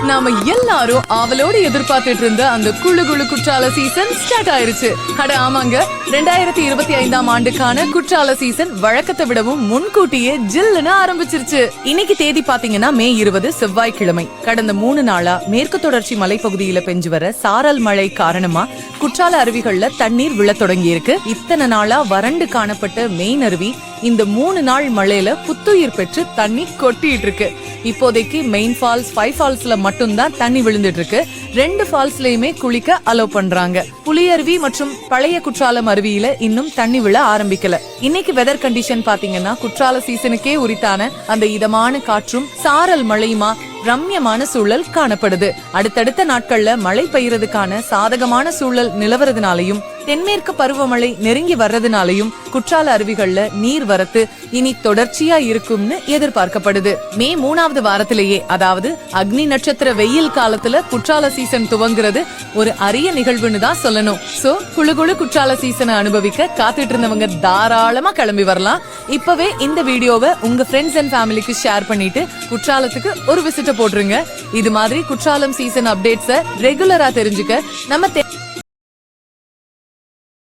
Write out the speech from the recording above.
நாம எல்லாரும் ஆவலோடு எதிர்பார்த்துட்டு இருந்த அந்த குழு குழு குற்றால சீசன் ஸ்டார்ட் ஆயிருச்சு. அட ஆமாங்க, 2025ஆம் ஆண்டுக்கான குற்றால சீசன் வழக்கத்தை விடவும் முன்கூட்டியே ஜில்லுன்னு ஆரம்பிச்சிருச்சு. இன்னைக்கு தேதி பாத்தீங்கன்னா மே 20 செவ்வாய்க்கிழமை. கடந்த 3 நாளா மேற்கு தொடர்ச்சி மலைப்பகுதியில பெஞ்சு வர சாரல் மழை காரணமா குற்றால அருவிகள்ல தண்ணீர் விழ தொடங்கி இருக்கு. இத்தனை நாளா வறண்டு காணப்பட்ட மெயின் அருவி இந்த 3 நாள் மழையில புத்துயிர் பெற்று தண்ணி கொட்டிட்டு இருக்கு. இப்போதைக்கு மெயின் ஃபால்ஸ் 5 ஃபால்ஸ்ல மட்டும்தான் தண்ணி விழுந்துட்டு இருக்கு. 2 ஃபால்ஸ்லயுமே குளிக்க அலோவ் பண்றாங்க. புலியருவி மற்றும் பழைய குற்றாலம் அருவியில இன்னும் தண்ணி விழ ஆரம்பிக்கல. இன்னைக்கு வெதர் கண்டிஷன் பாத்தீங்கன்னா குற்றால சீசனுக்கே உரித்தான அந்த இதமான காற்றும் சாரல் மழையுமா ரம்யமான சூழல் காணப்படுது. அடுத்தடுத்த நாட்கள்ல மழை பெய்யறதுக்கான சாதகமான சூழல் நிலவறதுனாலையும் தென்மேற்கு பருவமழை நெருங்கி வர்றதுனாலையும் குற்றால அருவிகள்ல நீர் வரத்து இனி தொடர்ச்சியா இருக்கும்னு எதிர்பார்க்கப்படுது. மே 3வது வாரத்திலேயே, அதாவது அக்னி நட்சத்திர வெயில் காலத்துல குற்றால சீசன் துவங்குறது ஒரு அரிய நிகழ்வுன்னு தான் சொல்லணும். சோ குழு குழு குற்றால சீசனை அனுபவிக்க காத்துட்டு இருந்தவங்க தாராளமா கிளம்பி வரலாம். இப்பவே இந்த வீடியோவை உங்க ஃப்ரெண்ட்ஸ் அண்ட் ஃபேமிலிக்கு ஷேர் பண்ணிட்டு குற்றாலத்துக்கு ஒரு விசிட்ட போட்டுருங்க. இது மாதிரி குற்றாலம் சீசன் அப்டேட்ஸ ரெகுலரா தெரிஞ்சுக்க நம்ம